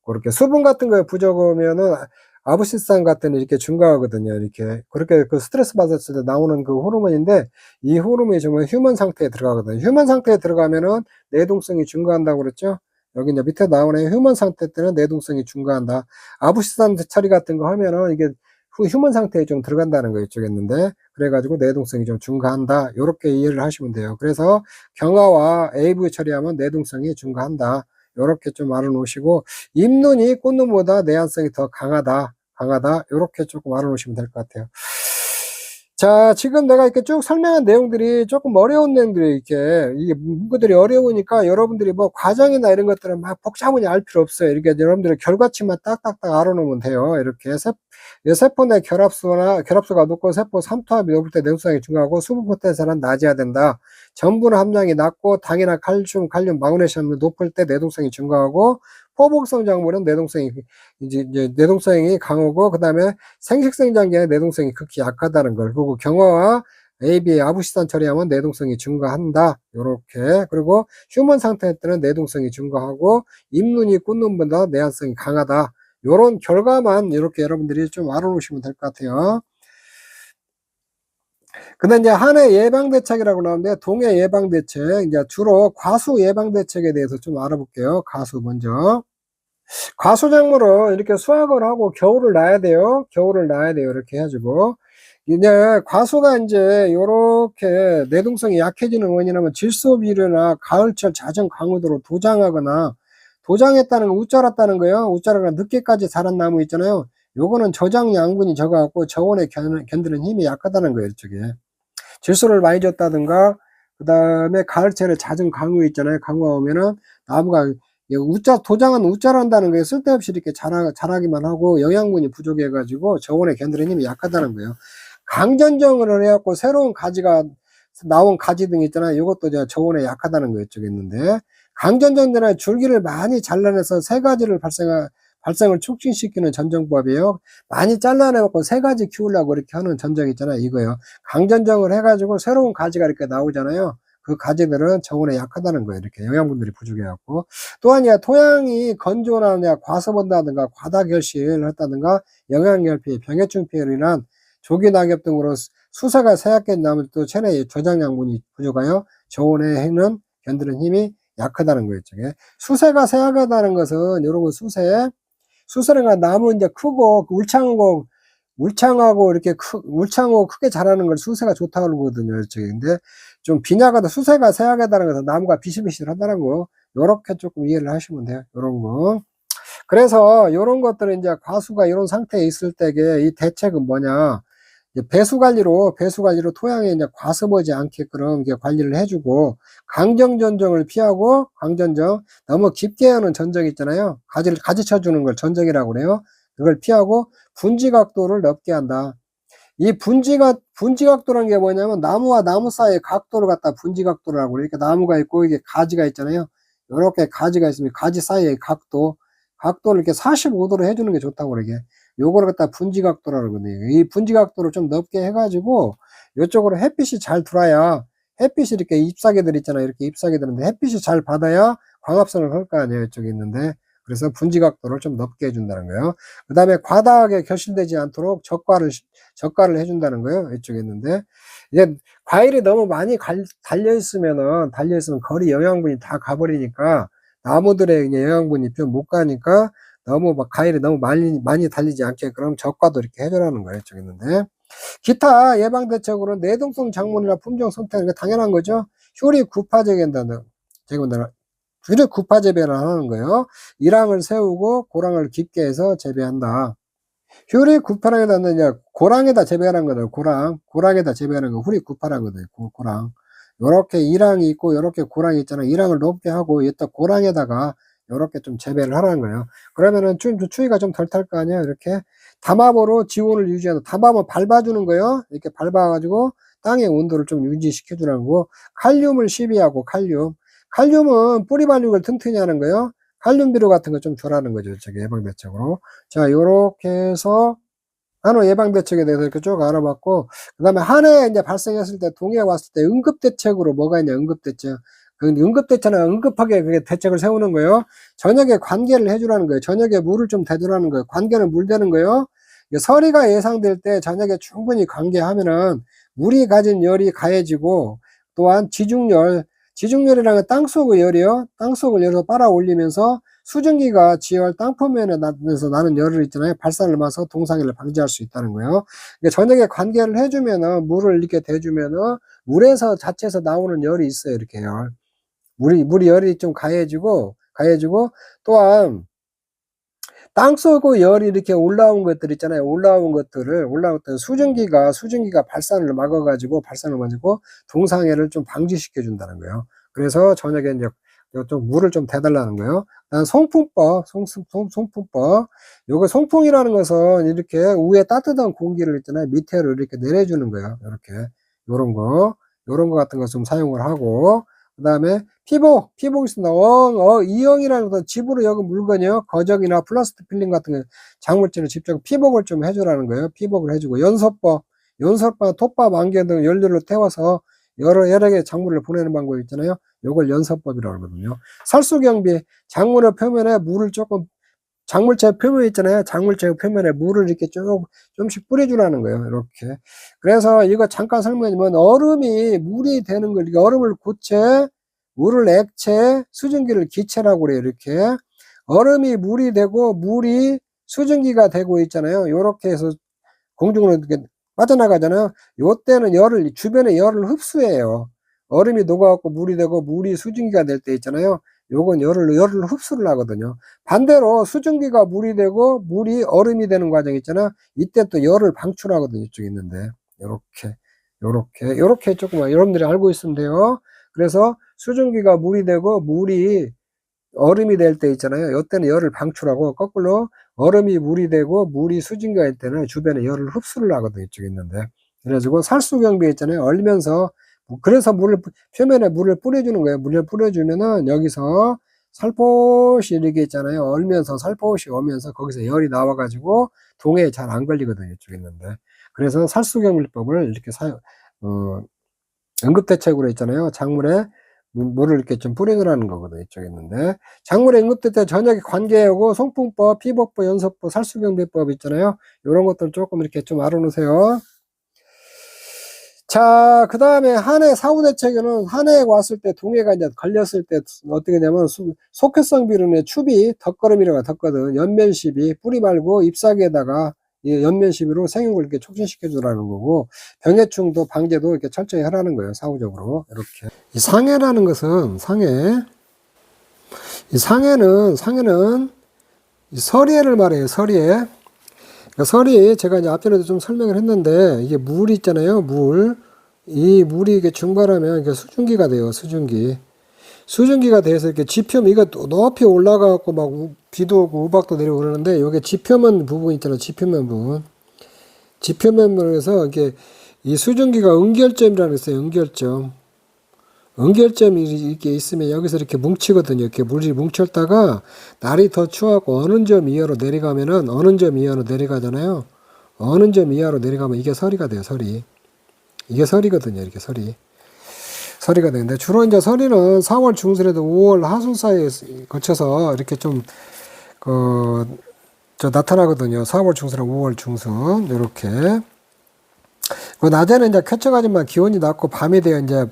그렇게 수분 같은 거에 부족하면은 아부시스산 같은 이렇게 증가하거든요. 이렇게. 그렇게 그 스트레스 받았을 때 나오는 그 호르몬인데, 이 호르몬이 정말 휴먼 상태에 들어가거든요. 휴먼 상태에 들어가면은 내동성이 증가한다고 그랬죠. 여기 이제 밑에 나오네. 휴먼 상태 때는 내동성이 증가한다. 아부시스산 처리 같은 거 하면은 이게 휴먼 상태에 좀 들어간다는 거 이쪽에 있는데, 그래가지고 내동성이 좀 증가한다. 요렇게 이해를 하시면 돼요. 그래서 경화와 AV 처리하면 내동성이 증가한다. 요렇게 좀 알아놓으시고, 잎눈이 꽃눈보다 내한성이 더 강하다. 요렇게 조금 알아놓으시면 될 것 같아요. 자, 지금 내가 이렇게 쭉 설명한 내용들이 조금 어려운 내용들이 이게 문구들이 어려우니까 여러분들이 뭐 과정이나 이런 것들은 막 복잡하게 알 필요 없어요. 이렇게 여러분들이 결과치만 딱딱딱 알아놓으면 돼요. 이렇게 세포 내 결합수가 높고 세포 삼투압이 높을 때 내동성이 증가하고 수분 포텐셜은 낮아야 된다. 전분 함량이 낮고 당이나 칼슘, 마그네슘이 높을 때 내동성이 증가하고, 포복성 작물은 이제 내동성이 강하고, 그다음에 생식생장기의 내동성이 극히 약하다는 걸. 그리고 경화와 ABA 아부시산 처리하면 내동성이 증가한다. 요렇게. 그리고 휴먼 상태 때는 내동성이 증가하고, 잎눈이 꽃눈보다 내한성이 강하다. 요런 결과만 이렇게 여러분들이 좀 알아놓으시면 될 것 같아요. 근데 이제 한해 예방대책이라고 나오는데, 동해 예방대책, 이제 주로 과수 예방대책에 대해서 좀 알아볼게요. 과수 먼저. 과수작물은 이렇게 수확을 하고 겨울을 나야 돼요. 이렇게 해가지고. 이제 과수가 이제 요렇게 내동성이 약해지는 원인은 질소비료나 가을철 잦은 강우도로 도장했다는 거, 웃자랐다는 거예요. 웃자라가 늦게까지 자란 나무 있잖아요. 요거는 저장 양분이 적어갖고 저온에 견디는 힘이 약하다는 거예요. 이쪽에. 질소를 많이 줬다든가, 그 다음에 가을철에 잦은 강우 있잖아요. 강우가 오면은 나무가 도장은 웃자란다는 거예요. 쓸데없이 이렇게 자라기만 하고 영양분이 부족해가지고 저온에 견디는 힘이 약하다는 거예요. 강전정을 해갖고 새로운 가지가 나온 가지 등 있잖아요. 이것도 저온에 약하다는 거 이쪽에 있는데, 강전정전에 줄기를 많이 잘라내서 세 가지를 발생을 촉진시키는 전정법이에요. 많이 잘라내갖고 세 가지 키우려고 이렇게 하는 전정 있잖아요. 이거요. 강전정을 해가지고 새로운 가지가 이렇게 나오잖아요. 그 가지들은 저온에 약하다는 거예요. 이렇게 영양분들이 부족해갖고. 또한 토양이 건조나 과습한다든가 과다결실을 했다든가 영양결핍, 병해충 피해로 인한 조기 낙엽 등으로 수세가 쇠약게 나면 또 체내에 저장 양분이 부족하여 저온에 해는 견디는 힘이 약하다는 거예요. 이쪽에. 수세가 쇠약하다는 것은 여러분 수세가 나무 이제 크고 울창하고 이렇게 울창하고 크게 자라는 걸 수세가 좋다고 그러거든요. 이쪽에. 근데 좀 빈약하다 수세가 쇠약하다는 것은 나무가 비실비실하다는 거 요렇게 조금 이해를 하시면 돼요. 요런 거. 그래서 요런 것들은 이제 과수가 이런 상태에 있을 때에 이 대책은 뭐냐? 배수 관리로 토양에 이제 과습하지 않게끔 이렇게 관리를 해주고, 강정전정을 피하고, 강전정 너무 깊게 하는 전정 있잖아요. 가지 쳐주는 걸 전정이라고 그래요. 그걸 피하고 분지 각도를 넓게 한다. 이 분지 각도라는 게 뭐냐면 나무와 나무 사이의 각도를 갖다 분지 각도라고 그래요. 이렇게 나무가 있고 이게 가지가 있잖아요. 이렇게 가지가 있으면 가지 사이의 각도를 이렇게 45도로 해주는 게 좋다고 그러게. 요거를 갖다 분지 각도라고 그러거든요. 이 분지 각도를 좀 넓게 해가지고 이쪽으로 햇빛이 잘 들어야, 햇빛이 이렇게 잎사귀들 있잖아요. 이렇게 잎사귀들인데 햇빛이 잘 받아야 광합성을 할 거 아니에요. 이쪽에 있는데. 그래서 분지 각도를 좀 넓게 해준다는 거예요. 그 다음에 과다하게 결실되지 않도록 적과를 해준다는 거예요. 이쪽에 있는데. 이제 과일이 너무 많이 달려있으면 거리 영양분이 다 가버리니까 나무들의 영양분이 좀 못 가니까 너무 과일이 너무 많이 달리지 않게 그럼 적과도 이렇게 해주라는 거예요. 이쪽에 있는데. 기타 예방대책으로는 내동성 작물이나 품종 선택, 이거 당연한 거죠. 효리 구파 재배한다는 효리 구파 재배를 하는 거예요. 일항을 세우고 고랑을 깊게 해서 재배한다. 효리 구파랑에다 이제 고랑에다 재배하는 거다. 고랑에다 재배하는 거 효리 구파라는 거다. 고랑. 요렇게 일항이 있고 요렇게 고랑이 있잖아요. 일항을 높게 하고 이따 고랑에다가 요렇게 좀 재배를 하라는 거예요. 그러면은 추위가 좀 덜 탈 거 아니에요. 이렇게 담합으로 지온을 유지하는, 담합을 밟아주는 거예요. 이렇게 밟아가지고 땅의 온도를 좀 유지시켜 주라는 거고, 칼륨을 시비하고 칼륨은 뿌리 발육을 튼튼히 하는 거예요. 칼륨 비료 같은 거 좀 주라는 거죠. 저기 예방대책으로. 자, 요렇게 해서 한우 예방대책에 대해서 이렇게 쭉 알아봤고, 그 다음에 한 해 이제 발생했을 때, 동해가 왔을 때 응급대책으로 뭐가 있냐, 응급대책. 그 응급대책은 응급하게 그게 대책을 세우는 거예요. 저녁에 관계를 해주라는 거예요. 저녁에 물을 좀 대주라는 거예요. 관계는 물 대는 거예요. 서리가 예상될 때 저녁에 충분히 관계하면은 물이 가진 열이 가해지고, 또한 지중열이라는 땅속의 열이요. 땅속을 열어서 빨아 올리면서 수증기가 지열 땅표면에 나는 열을 있잖아요. 발산을 마서 동상해를 방지할 수 있다는 거예요. 그러니까 저녁에 관계를 해주면은, 물을 이렇게 대주면은 물에서 자체에서 나오는 열이 있어요. 이렇게 물이 열이 좀 가해지고 또한 땅속의 열이 이렇게 올라온 것들 있잖아요. 올라온 것들 수증기가 발산을 막아가지고 동상해를 좀 방지시켜 준다는 거예요. 그래서 저녁에 이제 좀 물을 좀 대달라는 거예요. 송풍법. 요거 송풍이라는 것은 이렇게 위에 따뜻한 공기를 있잖아요. 밑에로 이렇게 내려주는 거예요. 이렇게 요런 거 같은 거 좀 사용을 하고, 그 다음에 피복 있습니다. 이형이라는 것은 집으로 여기 물건이요. 거적이나 플라스틱 필름 같은 거 작물질을 직접 피복을 좀 해주라는 거예요. 피복을 해주고, 연소법, 톱밥, 안개 등 연료를 태워서 여러 개의 작물을 보내는 방법이 있잖아요. 요걸 연소법이라고 하거든요. 살수경비, 작물의 표면에 물을 조금, 작물체 표면 있잖아요. 작물체 표면에 물을 이렇게 좀씩 뿌려주라는 거예요. 이렇게. 그래서 이거 잠깐 설명하면, 얼음이 물이 되는 걸, 얼음을 고체, 물을 액체, 수증기를 기체라고 그래요. 이렇게. 얼음이 물이 되고, 물이 수증기가 되고 있잖아요. 요렇게 해서 공중으로 이렇게 빠져나가잖아요. 요때는 주변에 열을 흡수해요. 얼음이 녹아갖고 물이 되고, 물이 수증기가 될 때 있잖아요. 요건 열을 흡수를 하거든요. 반대로 수증기가 물이 되고 물이 얼음이 되는 과정 있잖아. 이때 또 열을 방출하거든요. 이쪽에 있는데 요렇게 조금만 여러분들이 알고 있으면 돼요. 그래서 수증기가 물이 되고 물이 얼음이 될 때 있잖아요. 이때는 열을 방출하고, 거꾸로 얼음이 물이 되고 물이 수증기가 될 때는 주변에 열을 흡수를 하거든요. 이쪽에 있는데 그래가지고 살수경비에 있잖아요. 얼면서, 그래서 표면에 물을 뿌려주는 거예요. 물을 뿌려주면은 여기서 살포시 이렇게 있잖아요. 얼면서 살포시 오면서 거기서 열이 나와가지고 동해에 잘 안 걸리거든요. 이쪽에 있는데. 그래서 살수경비법을 이렇게 응급대책으로 있잖아요. 작물에 물을 이렇게 좀 뿌리느라는 거거든요. 이쪽에 있는데. 작물의 응급대책 전역에 관계하고 송풍법, 피복법, 연속법, 살수경비법 있잖아요. 이런 것들 조금 이렇게 좀 알아놓으세요. 자, 그 다음에 한 해 사후대책에는 한 해에 왔을 때 동해가 이제 걸렸을 때 어떻게 되냐면 속효성 비료는 추비, 덧걸음이라고 덧거든. 연면시비, 뿌리 말고 잎사귀에다가 연면시비로 생육을 이렇게 촉진시켜 주라는 거고, 병해충도 방제도 이렇게 철저히 하라는 거예요. 사후적으로. 이렇게. 이 상해라는 것은 상해는 이 서리해를 말해요. 서리해. 그러니까 설이 제가 이제 앞전에도 좀 설명을 했는데, 이게 물이 있잖아요. 이 물이 이게 증발하면 이게 수증기가 돼요. 수증기가 돼서 이렇게 지표, 이거 높이 올라가고 막 비도 오고 우박도 내려오고 그러는데, 요게 지표면 부분 있잖아요. 지표면 부분. 지표면에서 이렇게 이 수증기가 응결점이라는 게 있어요. 응결점이 이렇게 있으면 여기서 이렇게 뭉치거든요. 이렇게 물이 뭉쳤다가 날이 더 추워갖고 어느 점 이하로 내려가면은 어느 점 이하로 내려가잖아요. 어느 점 이하로 내려가면 이게 서리가 돼요. 서리. 이게 서리거든요. 이렇게 서리가 되는데, 주로 이제 서리는 4월 중순에도 5월 하순 사이에 거쳐서 이렇게 좀 나타나거든요. 4월 중순에 5월 중순 이렇게. 낮에는 이제 쾌청하지만 기온이 낮고 밤이 되어 이제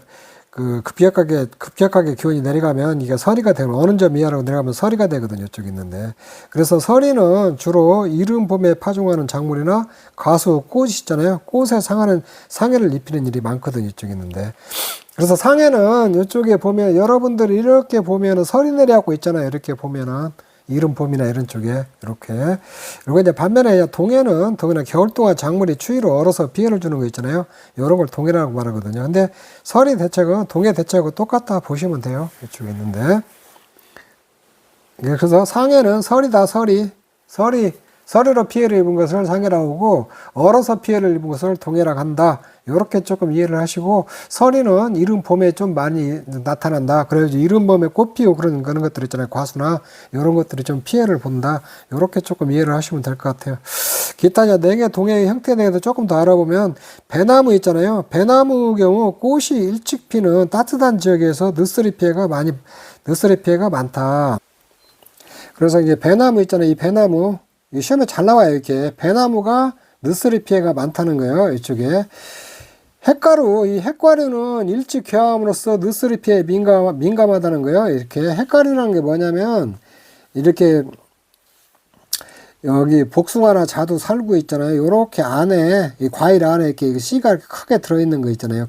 급격하게 기온이 내려가면 이게 서리가 되면 어느 점 이하로 내려가면 서리가 되거든요. 이쪽에 있는데. 그래서 서리는 주로 이른 봄에 파종하는 작물이나 과수, 꽃이 있잖아요. 꽃에 상해를 입히는 일이 많거든요. 이쪽에 있는데. 그래서 상해는 이쪽에 보면 여러분들이 이렇게 보면은 서리 내려가고 있잖아요. 이렇게 보면은. 이른 봄이나 이런 쪽에 이렇게. 그리고 이제 반면에 동해는 더구나 겨울 동안 작물이 추위로 얼어서 비해를 주는 거 있잖아요. 이런 걸 동해라고 말하거든요. 근데 서리 대책은 동해 대책하고 똑같다 보시면 돼요. 이쪽에 있는데. 그래서 상해는 설이다. 서리로 피해를 입은 것을 상해라고 하고, 얼어서 피해를 입은 것을 동해라고 한다. 이렇게 조금 이해를 하시고, 서리는 이른 봄에 좀 많이 나타난다. 그래서 이른 봄에 꽃 피고 그런 것들 있잖아요. 과수나 이런 것들이 좀 피해를 본다. 이렇게 조금 이해를 하시면 될 것 같아요. 기타 이제 냉해 동해의 형태에 대해서 조금 더 알아보면, 배나무 있잖아요. 배나무 경우 꽃이 일찍 피는 따뜻한 지역에서 늦서리 피해가 많다. 그래서 이제 배나무 있잖아요. 이 배나무. 이 시험에 잘 나와요. 이렇게. 배나무가 늦서리 피해가 많다는 거예요. 이쪽에. 이 핵과류는 일찍 개화함으로써 늦서리 피해에 민감하다는 거예요. 이렇게. 핵과류라는 게 뭐냐면, 이렇게, 여기 복숭아나 자두 살구 있잖아요. 요렇게 안에, 이 과일 안에 이렇게 씨가 이렇게 크게 들어있는 거 있잖아요.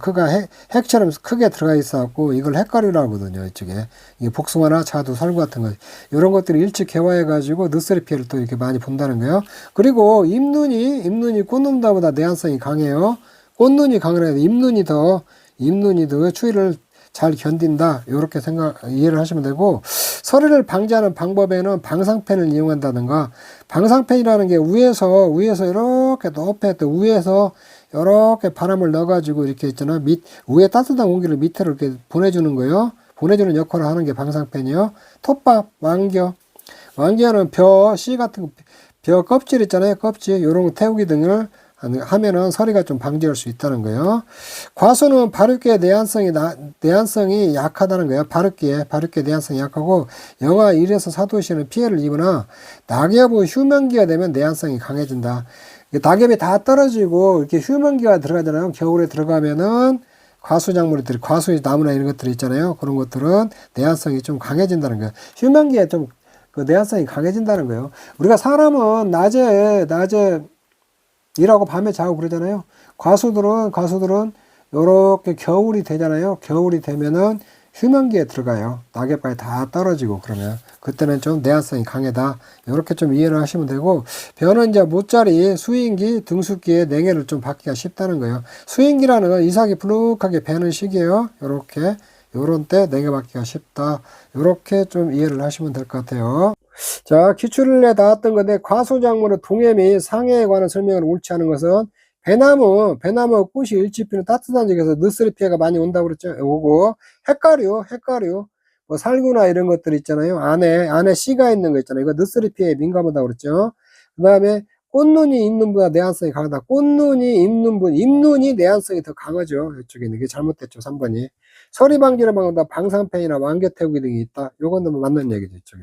핵처럼 크게 들어가 있어갖고, 이걸 핵과류라고 하거든요. 이쪽에. 이 복숭아나 자두 살구 같은 거. 요런 것들이 일찍 개화해가지고 늦서리 피해를 또 이렇게 많이 본다는 거예요. 그리고 잎눈이 꽃눈보다 내한성이 강해요. 꽃눈이 강해서 잎눈이 더 추위를 잘 견딘다. 이렇게 이해를 하시면 되고, 서리를 방지하는 방법에는 방상팬을 이용한다든가, 방상팬이라는 게 위에서 이렇게 높게 또 위에서 이렇게 바람을 넣어가지고 이렇게 있잖아. 위에 따뜻한 공기를 밑으로 이렇게 보내주는 거예요. 보내주는 역할을 하는 게 방상팬이요. 톱밥, 왕겨는 씨 같은 벼 껍질 있잖아요. 껍질, 요런 거 태우기 등을 하면은 서리가 좀 방지할 수 있다는 거예요. 과수는 바르기의 내한성이 약하다는 거예요. 바르기의 내한성이 약하고, 영하 1에서 4도씨는 피해를 입으나, 낙엽은 휴면기가 되면 내한성이 강해진다. 낙엽이 다 떨어지고, 이렇게 휴면기가 들어가잖아요. 겨울에 들어가면은, 과수 나무나 이런 것들 있잖아요. 그런 것들은 내한성이 좀 강해진다는 거예요. 휴면기에 좀 그 내한성이 강해진다는 거예요. 우리가 사람은 낮에 일하고 밤에 자고 그러잖아요. 과수들은 요렇게 겨울이 되잖아요. 겨울이 되면은 휴면기에 들어가요. 낙엽까지 다 떨어지고 그러면 그때는 좀 내한성이 강하다. 요렇게 좀 이해를 하시면 되고, 벼는 이제 모짜리, 수인기, 등숫기에 냉해를 좀 받기가 쉽다는 거예요. 수인기라는 건 이삭이 불룩하게 배는 시기예요. 요런 때 냉해 받기가 쉽다. 요렇게 좀 이해를 하시면 될 것 같아요. 자, 기출에 나왔던 건데, 과수작물의 동해 및 상해에 관한 설명을 옳지 않은 것은 배나무 꽃이 일찍 피는 따뜻한 지역에서 늦스리 피해가 많이 온다고 그랬죠. 요거 핵가류, 뭐 살구나 이런 것들 있잖아요. 안에 씨가 있는 거 있잖아요. 이거 늦스리 피해에 민감하다고 그랬죠. 그 다음에 꽃눈이 입는 분보다 내한성이 강하다. 꽃눈이 입는 분, 입눈이 내한성이 더 강하죠. 이쪽에 있는 게 잘못됐죠. 3번이. 서리 방지를 막는다. 방사팬이나 완교 태우기 등이 있다. 요건 뭐 맞는 얘기죠. 이쪽에.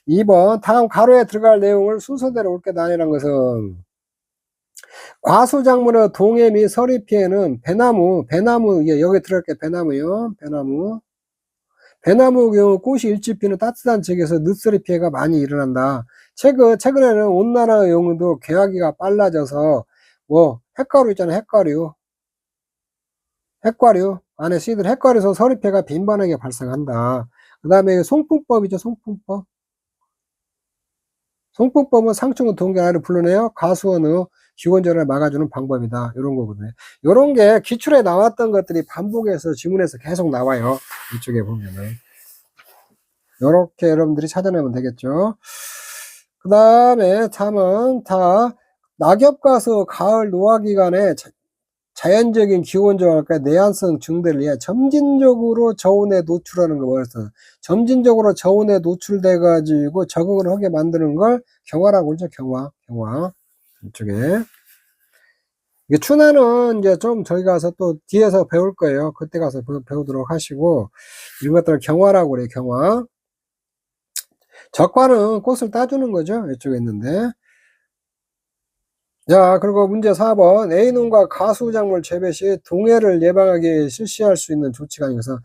2번 다음 가로에 들어갈 내용을 순서대로 옳게 나뉘라는 것은 과수작물의 동해 및 서리 피해는 배나무, 여기 들어갈게 배나무요. 배나무 경우 꽃이 일찍 피는 따뜻한 지역에서 늦서리 피해가 많이 일어난다. 최근에는 온난화 용도 개화기가 빨라져서 뭐 핵가루 있잖아요. 핵가루 안에 씨들 핵가루에서 서리 피해가 빈번하게 발생한다. 그 다음에 송풍법이죠. 송풍법은 상층은 동계아를 불러내어 가수원의 기원전을 막아주는 방법이다. 이런 거거든요. 이런 게 기출에 나왔던 것들이 반복해서 지문에서 계속 나와요. 이쪽에 보면은. 이렇게 여러분들이 찾아내면 되겠죠. 그 다음에 다음은 다 낙엽 가수 가을 노화 기간에 자연적인 기온 저하가 내한성 증대를 위해 점진적으로 저온에 노출하는 거 뭐였어? 점진적으로 저온에 노출돼 가지고 적응을 하게 만드는 걸 경화라고 그러죠. 경화. 이쪽에. 이게 춘화는 이제 좀 저희 가서 또 뒤에서 배울 거예요. 그때 가서 배우도록 하시고 이런 것들을 경화라고 그래요. 경화. 적화는 꽃을 따주는 거죠. 이쪽에 있는데. 자, 그리고 문제 4번. A농가 가수작물 재배 시 동해를 예방하기 실시할 수 있는 조치가 아니어서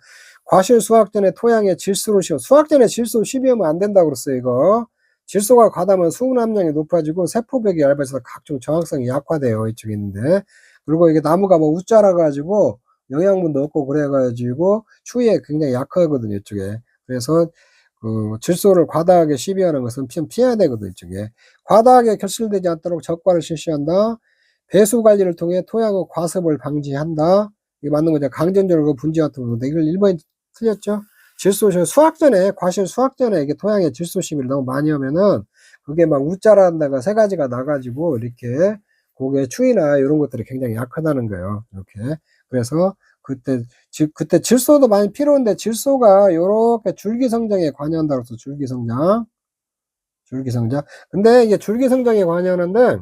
과실 수확 전에 토양의 질소를 수확 전에 질소 시비하면 안 된다고 그랬어요, 이거. 질소가 과다하면 수분 함량이 높아지고 세포벽이 얇아져서 각종 정확성이 약화돼요, 이쪽에 있는데. 그리고 이게 나무가 뭐 웃자라가지고 영양분도 없고 그래가지고 추위에 굉장히 약하거든요, 이쪽에. 그래서 그 질소를 과다하게 시비하는 것은 피해야 되거든요, 이쪽에. 과다하게 결실되지 않도록 적과를 실시한다. 배수 관리를 통해 토양의 과습을 방지한다. 이게 맞는 거죠. 강전절과 분지 같은 건데 이걸 1번이 틀렸죠. 질소 과실 수확 전에 이게 토양에 질소 시비를 너무 많이 하면은 그게 막 웃자란다가 세 가지가 나가지고 이렇게 고개 추위나 이런 것들이 굉장히 약하다는 거예요. 이렇게. 그래서 그때 질소도 많이 필요한데 질소가 요렇게 줄기 성장에 관여한다고 해서 줄기 성장. 근데 이게 줄기 성장에 관여하는데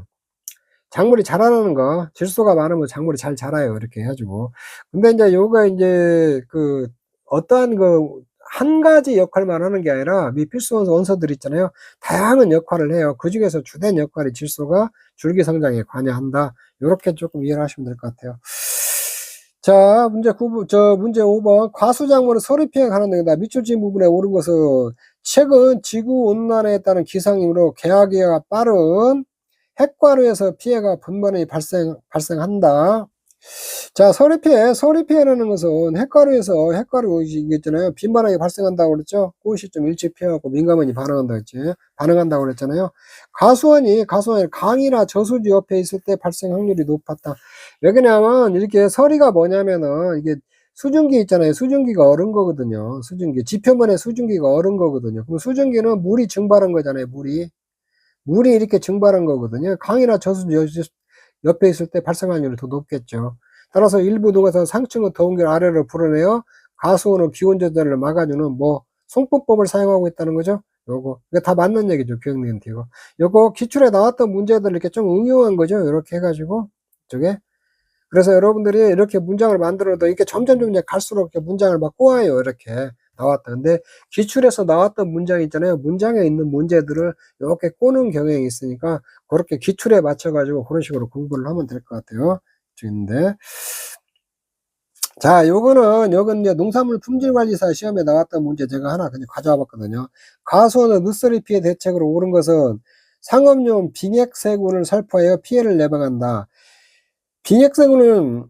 작물이 자라나는 거, 질소가 많으면 작물이 잘 자라요. 이렇게 해가지고. 근데 이제 요가 이제 그 어떠한 한 가지 역할만 하는 게 아니라 필수 원소들 있잖아요. 다양한 역할을 해요. 그 중에서 주된 역할이 질소가 줄기 성장에 관여한다. 요렇게 조금 이해를 하시면 될 것 같아요. 자, 문제 5번. 과수작물은 서리 피해가 가능합니다. 밑줄 지은 부분에 옳은 것은 최근 지구 온난화에 따른 기상이므로 개화기가 빠른 핵과류에서 피해가 분번히 발생한다. 자, 서리 피해라는 것은 핵가루 있잖아요. 빈번하게 발생한다고 그랬죠. 꽃이 좀 일찍 피어갖고 민감하게 반응한다고 그랬잖아요. 가수원이 강이나 저수지 옆에 있을 때 발생 확률이 높았다. 왜 그러냐면 이렇게 서리가 뭐냐면은 이게 수증기 있잖아요. 수증기가 얼은 거거든요. 지표면에 수증기가 얼은 거거든요. 그럼 수증기는 물이 증발한 거잖아요. 물이 이렇게 증발한 거거든요. 강이나 저수지 옆에 있을 때 발생 확률이 더 높겠죠. 따라서 일부 동에서 상층의 더운 길 아래로 불어내어 가수원의 기온 조절을 막아주는 송풍법을 사용하고 있다는 거죠. 이거 다 맞는 얘기죠. 기억니은트 이거. 요거 기출에 나왔던 문제들 이렇게 좀 응용한 거죠. 이렇게 해가지고 저게. 그래서 여러분들이 이렇게 문장을 만들어도 이렇게 점점 이제 갈수록 이렇게 문장을 막 꼬아요. 이렇게 나왔다. 근데 기출에서 나왔던 문장 있잖아요. 문장에 있는 문제들을 이렇게 꼬는 경향이 있으니까 그렇게 기출에 맞춰가지고 그런 식으로 공부를 하면 될 것 같아요. 있는데. 자, 요건 이제 농산물 품질관리사 시험에 나왔던 문제 제가 하나 그냥 가져와 봤거든요. 가수원의 늦서리 피해 대책으로 옳은 것은 상업용 빙액세균을 살포하여 피해를 예방한다. 빙액세균이라는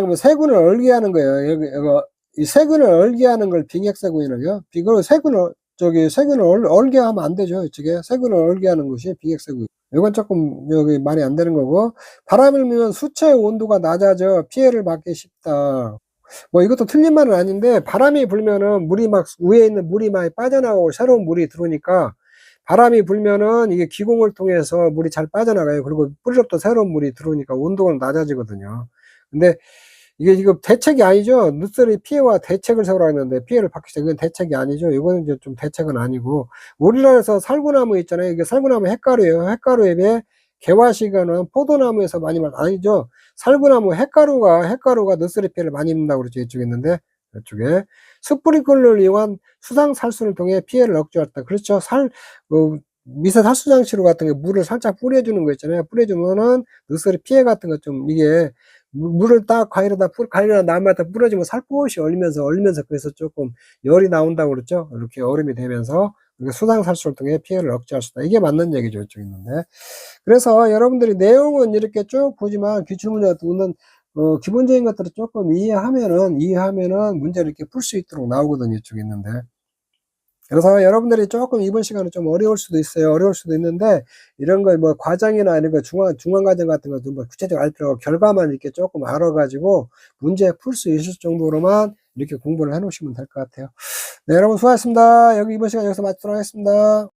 건 세균을 얼게 하는 거예요. 이 세균을 얼게 하는 걸 빙액세균이라고요. 세균을 얼게 하면 안 되죠. 이쪽에 세균을 얼게 하는 것이 빙액세균. 이건 조금 말이 안 되는 거고. 바람을 밀면 수채의 온도가 낮아져 피해를 받기 쉽다. 이것도 틀린 말은 아닌데 바람이 불면은 위에 있는 물이 많이 빠져나오고 새로운 물이 들어오니까 바람이 불면은 이게 기공을 통해서 물이 잘 빠져나가요. 그리고 뿌리로부터 새로운 물이 들어오니까 온도가 낮아지거든요. 근데 이게 지금 대책이 아니죠. 누수리 피해와 대책을 세우라 했는데 피해를 받기 시작 이건 대책이 아니죠. 이거는 이제 좀 대책은 아니고 우리나라에서 살구나무 있잖아요. 이게 살구나무 핵가루예요. 핵가루에 비해 개화식은 포도나무에서 많이 아니죠. 살구나무 핵가루가 누수리 피해를 많이 입는다고 그러죠. 이쪽에 있는데 이쪽에 스프링클러를 이용한 수상 살수를 통해 피해를 억제했다. 그렇죠. 미세 살수 장치로 같은 게 물을 살짝 뿌려주는 거 있잖아요. 뿌려주면은 누수리 피해 같은 거 좀 이게 물을 딱 과일이나 나무에다 뿌려주면 살포시 얼면서 그래서 조금 열이 나온다고 그랬죠. 이렇게 얼음이 되면서 수상 살수를 통해 피해를 억제할 수 있다. 이게 맞는 얘기죠. 이쪽에 있는데. 그래서 여러분들이 내용은 이렇게 쭉 보지만 기출문제 듣는 기본적인 것들을 조금 이해하면은 문제를 이렇게 풀 수 있도록 나오거든요. 이쪽에 있는데. 그래서 여러분들이 조금 이번 시간은 좀 어려울 수도 있어요. 어려울 수도 있는데 이런 거 뭐 과정이나 이런 거 중간 과정 같은 거 좀 뭐 구체적으로 알 필요 없고 결과만 이렇게 조금 알아 가지고 문제 풀 수 있을 정도로만 이렇게 공부를 해 놓으시면 될 것 같아요. 네, 여러분 수고하셨습니다. 이번 시간 여기서 마치도록 하겠습니다.